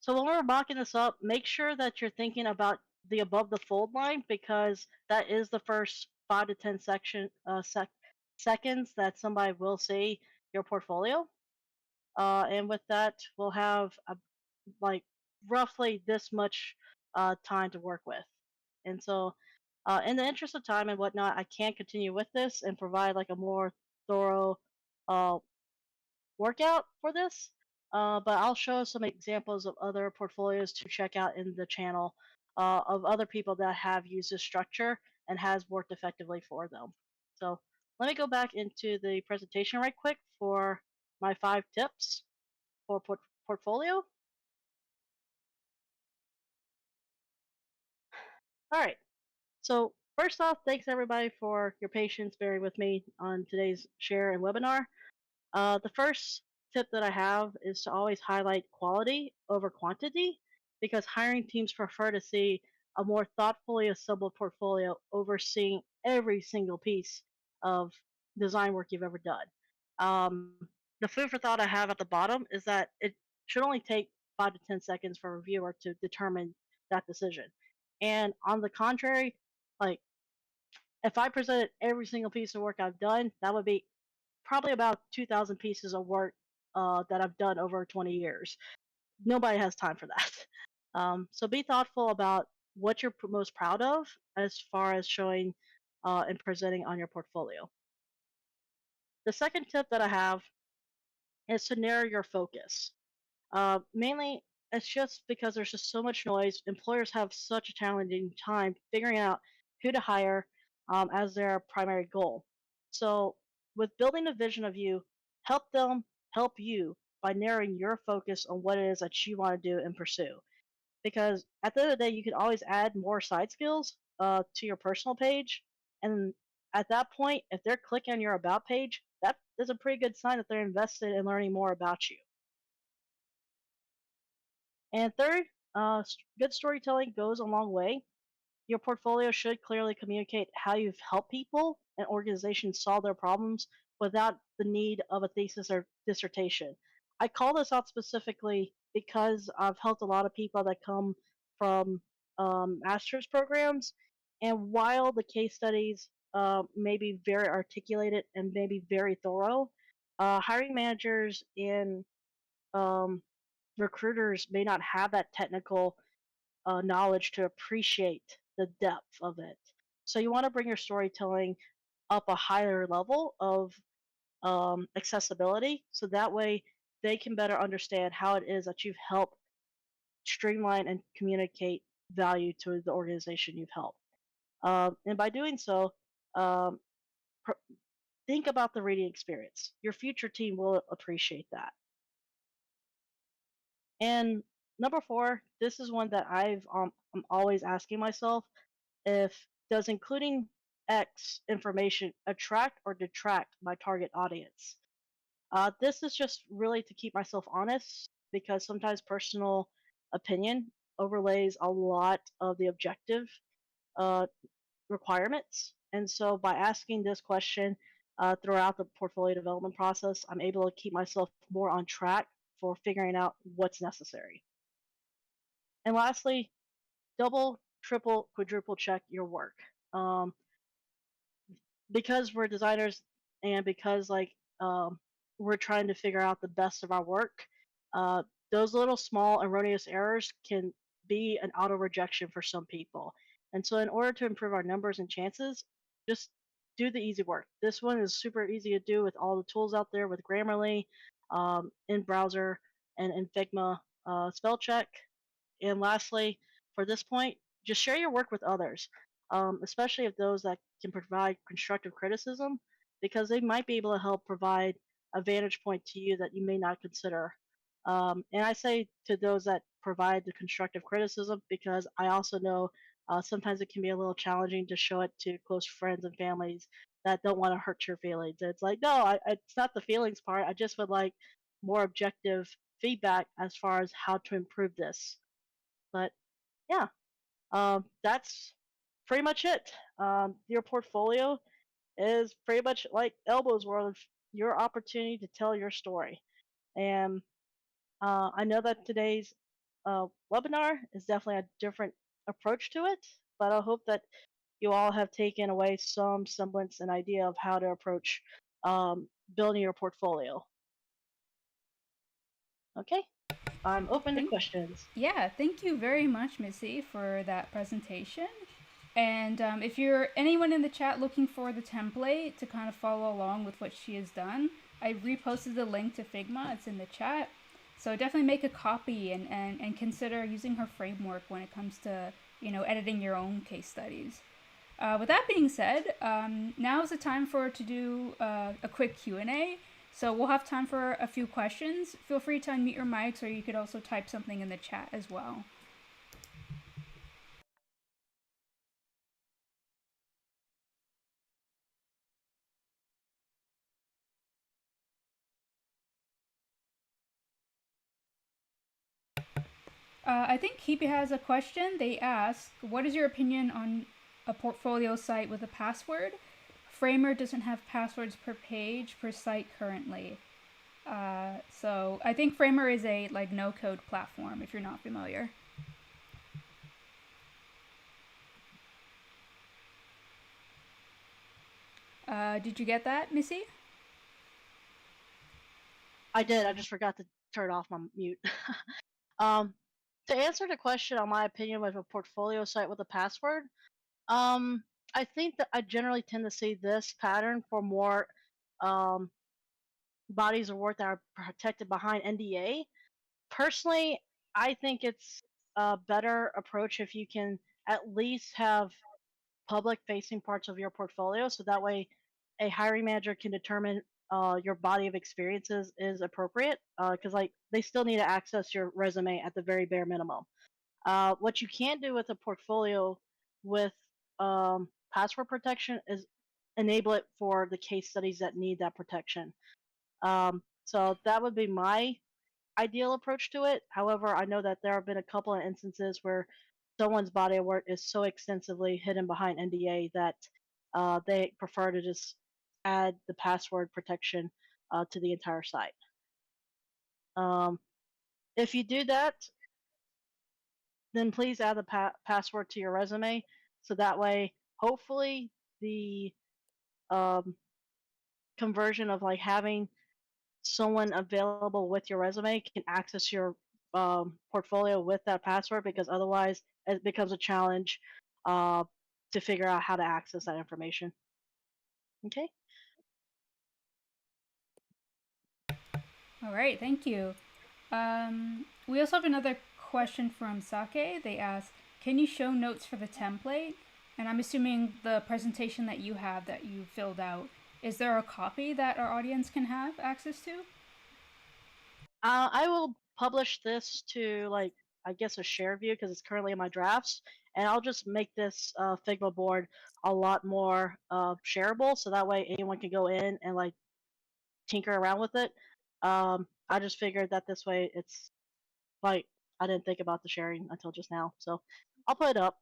S2: So when we're mocking this up, make sure that you're thinking about the above the fold line because that is the first 5 to 10 seconds that somebody will see your portfolio. And with that, we'll have like roughly this much time to work with. And so, in the interest of time and whatnot, I can't continue with this and provide like a more thorough uh, workout for this. But I'll show some examples of other portfolios to check out in the channel of other people that have used this structure and has worked effectively for them. So let me go back into the presentation right quick for my 5 tips for portfolio. All right. So first off, thanks everybody for your patience bearing with me on today's share and webinar. The first tip that I have is to always highlight quality over quantity because hiring teams prefer to see a more thoughtfully assembled portfolio overseeing every single piece of design work you've ever done. The food for thought I have at the bottom is that it should only take 5 to 10 seconds for a reviewer to determine that decision. And on the contrary, like if I presented every single piece of work I've done, that would be probably about 2,000 pieces of work that I've done over 20 years. Nobody has time for that. So be thoughtful about what you're most proud of as far as showing and presenting on your portfolio. The second tip that I have is to narrow your focus. Mainly, it's just because there's just so much noise. Employers have such a challenging time figuring out who to hire as their primary goal. So, with building a vision of you, help them help you by narrowing your focus on what it is that you want to do and pursue. Because at the end of the day, you can always add more side skills to your personal page. And at that point, if they're clicking on your About page, that is a pretty good sign that they're invested in learning more about you. And third, good storytelling goes a long way. Your portfolio should clearly communicate how you've helped people and organizations solve their problems without the need of a thesis or dissertation. I call this out specifically because I've helped a lot of people that come from master's programs, and while the case studies may be very articulated and maybe very thorough, hiring managers and um, recruiters may not have that technical knowledge to appreciate the depth of it. So you want to bring your storytelling up a higher level of accessibility, so that way they can better understand how it is that you've helped streamline and communicate value to the organization you've helped. And by doing so, um, pr- think about the reading experience. Your future team will appreciate that. And number four, this is one that I'm always asking myself: if does including X information attract or detract my target audience? This is just really to keep myself honest because sometimes personal opinion overlays a lot of the objective uh, requirements. And so by asking this question throughout the portfolio development process, I'm able to keep myself more on track for figuring out what's necessary. And lastly, double, triple, quadruple check your work. Um, because we're designers and because we're trying to figure out the best of our work, uh, those little small erroneous errors can be an auto rejection for some people. And so, in order to improve our numbers and chances, just do the easy work. This one is super easy to do with all the tools out there with Grammarly, in browser, and in Figma, spell check. And lastly, for this point, just share your work with others, especially if those that can provide constructive criticism, because they might be able to help provide a vantage point to you that you may not consider. And I say to those that provide the constructive criticism because I also know sometimes it can be a little challenging to show it to close friends and families that don't want to hurt your feelings. It's like, no, it's not the feelings part. I just would like more objective feedback as far as how to improve this. But yeah, that's pretty much it. Your portfolio is pretty much like Elbow's World, your opportunity to tell your story. And I know that today's webinar is definitely a different approach to it, but I hope that you all have taken away some semblance and idea of how to approach building your portfolio. Okay, I'm open to questions.
S1: Yeah, thank you very much, Missy, for that presentation. And if you're anyone in the chat looking for the template to kind of follow along with what she has done, I reposted the link to Figma. It's in the chat. So definitely make a copy and consider using her framework when it comes to, editing your own case studies. With that being said, now is the time to do a quick Q&A. So we'll have time for a few questions. Feel free to unmute your mics, or you could also type something in the chat as well. I think Kipi has a question. They ask, what is your opinion on a portfolio site with a password? Framer doesn't have passwords per page per site currently. So I think Framer is a no-code platform if you're not familiar. Did you get that, Missy?
S2: I did. I just forgot to turn off my mute. um, to answer the question on my opinion with a portfolio site with a password, um, I think that I generally tend to see this pattern for more um, bodies of work that are protected behind NDA. Personally, I think it's a better approach if you can at least have public facing parts of your portfolio so that way a hiring manager can determine your body of experiences is appropriate because like they still need to access your resume at the very bare minimum. What you can't do with a portfolio with password protection is enable it for the case studies that need that protection. So that would be my ideal approach to it. However, I know that there have been a couple of instances where someone's body of work is so extensively hidden behind NDA that they prefer to just add the password protection to the entire site. Um, if you do that, then please add the password to your resume so that way, hopefully, the um, conversion of like having someone available with your resume can access your portfolio with that password because otherwise it becomes a challenge uh, to figure out how to access that information. Okay.
S1: All right, thank you. We also have another question from Sake. They ask, can you show notes for the template? And I'm assuming the presentation that you have that you filled out, is there a copy that our audience can have access to?
S2: I will publish this to like I guess a share view because it's currently in my drafts, and I'll just make this Figma board a lot more shareable, so that way anyone can go in and like tinker around with it. I just figured that this way it's like I didn't think about the sharing until just now, so I'll put it up.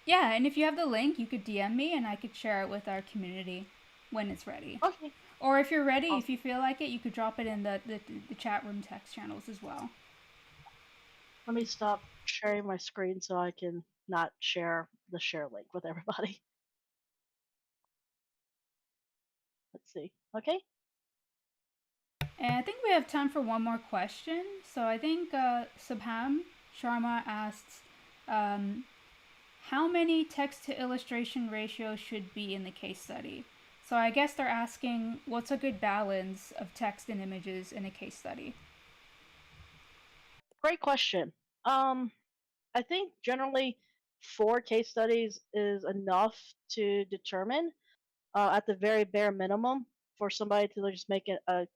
S1: Yeah, and if you have the link, you could DM me and I could share it with our community when it's ready.
S2: Okay.
S1: Or if you're ready, if
S2: Awesome.
S1: you feel like it, you could drop it in the chat room text channels as well.
S2: Let me stop sharing my screen so I can not share the share link with everybody. Let's see. Okay.
S1: And I think we have time for one more question. So I think Subham Sharma asks, how many text to illustration ratio should be in the case study? So I guess they're asking what's a good balance of text and images in a case study?
S2: Great question. I think generally 4 case studies is enough to determine at the very bare minimum for somebody to just make a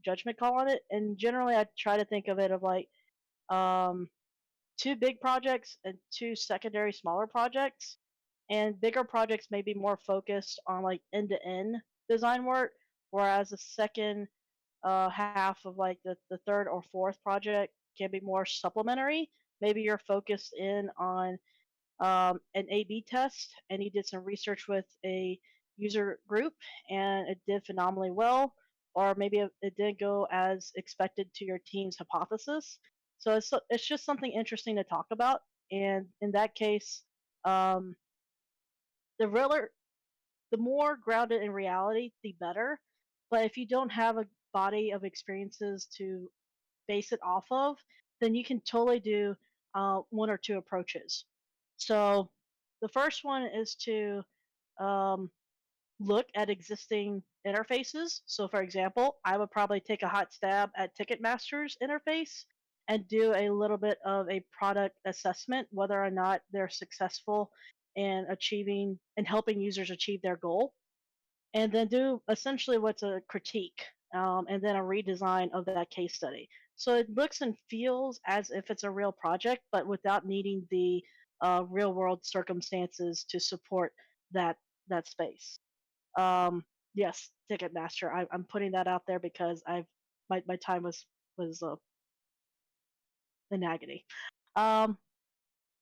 S2: judgment call on it. And generally, I try to think of it of like um, 2 big projects and 2 secondary smaller projects. And bigger projects may be more focused on like end to end design work, whereas the second half of like the third or fourth project can be more supplementary. Maybe you're focused in on an A/B test, and you did some research with a user group, and it did phenomenally well, or maybe it didn't go as expected to your team's hypothesis. So it's just something interesting to talk about. And in that case, um, the realer, the more grounded in reality, the better. But if you don't have a body of experiences to base it off of, then you can totally do 1 or 2 approaches. So the first one is to um, look at existing interfaces. So, for example, I would probably take a hot stab at Ticketmaster's interface and do a little bit of a product assessment, whether or not they're successful in achieving and helping users achieve their goal, and then do essentially what's a critique and then a redesign of that case study. So it looks and feels as if it's a real project, but without needing the real world circumstances to support that space. Yes, Ticketmaster. I'm putting that out there because my time was in agony. Um,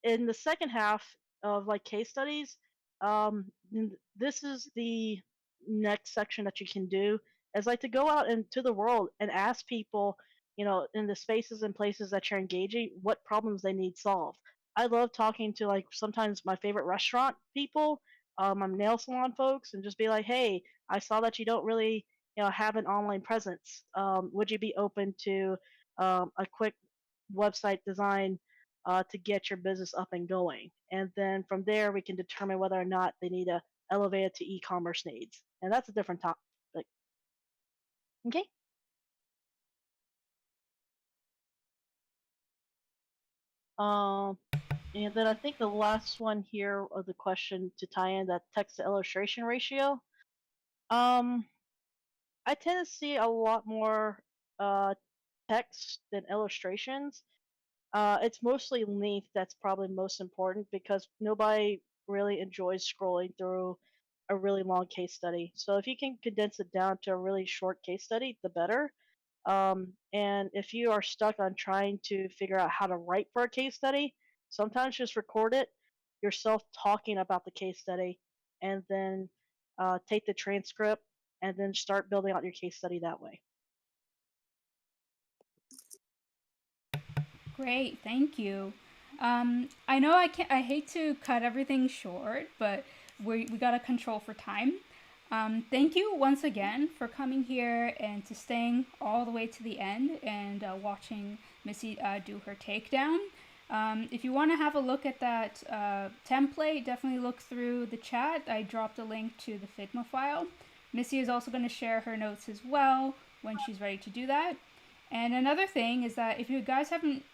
S2: in the second half of like case studies, this is the next section that you can do is like to go out into the world and ask people, in the spaces and places that you're engaging, what problems they need solved. I love talking to like sometimes my favorite restaurant people, my nail salon folks, and just be like, hey, I saw that you don't really have an online presence? Would you be open to a quick website design to get your business up and going? And then from there, we can determine whether or not they need to elevate it to e-commerce needs. And that's a different topic. Okay. Um, and then I think the last one here of the question to tie in that text to illustration ratio. Um, I tend to see a lot more uh, text than illustrations. It's mostly length that's probably most important because nobody really enjoys scrolling through a really long case study. So if you can condense it down to a really short case study, the better. And if you are stuck on trying to figure out how to write for a case study, sometimes just record it yourself talking about the case study, and then take the transcript and then start building out your case study that way.
S1: Great, thank you. I know I hate to cut everything short, but we got to control for time. Thank you once again for coming here and to staying all the way to the end and watching Missy do her takedown. If you want to have a look at that template, definitely look through the chat. I dropped a link to the Figma file. Missy is also going to share her notes as well when she's ready to do that. And another thing is that if you guys haven't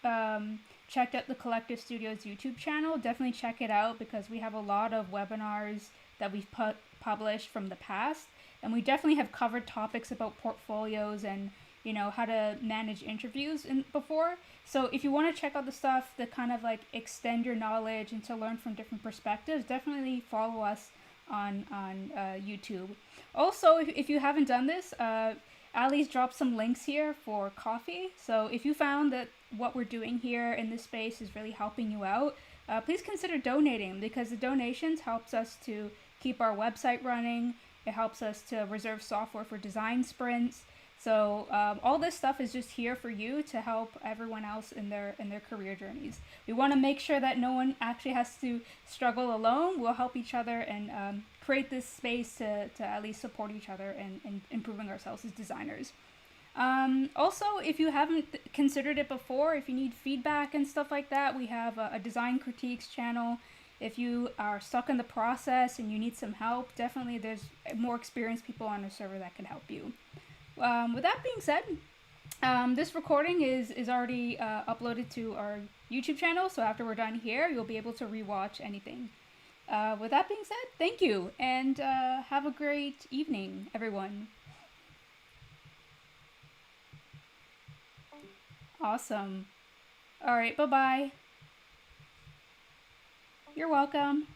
S1: checked out the Collective Studios YouTube channel, definitely check it out because we have a lot of webinars that we've published from the past. And we definitely have covered topics about portfolios and how to manage interviews before. So if you want to check out the stuff that kind of like extend your knowledge and to learn from different perspectives, definitely follow us on YouTube. Also, if you haven't done this, Ali's dropped some links here for coffee. So if you found that what we're doing here in this space is really helping you out, please consider donating because the donations helps us to keep our website running. It helps us to reserve software for design sprints. So all this stuff is just here for you to help everyone else in their career journeys. We want to make sure that no one actually has to struggle alone. We'll help each other and create this space to at least support each other and improving ourselves as designers. Also, if you haven't considered it before, if you need feedback and stuff like that, we have a design critiques channel. If you are stuck in the process and you need some help, definitely there's more experienced people on the server that can help you. With that being said, this recording is already uploaded to our YouTube channel, so after we're done here, you'll be able to rewatch anything. With that being said, thank you, and have a great evening, everyone. Awesome. All right, bye-bye. You're welcome.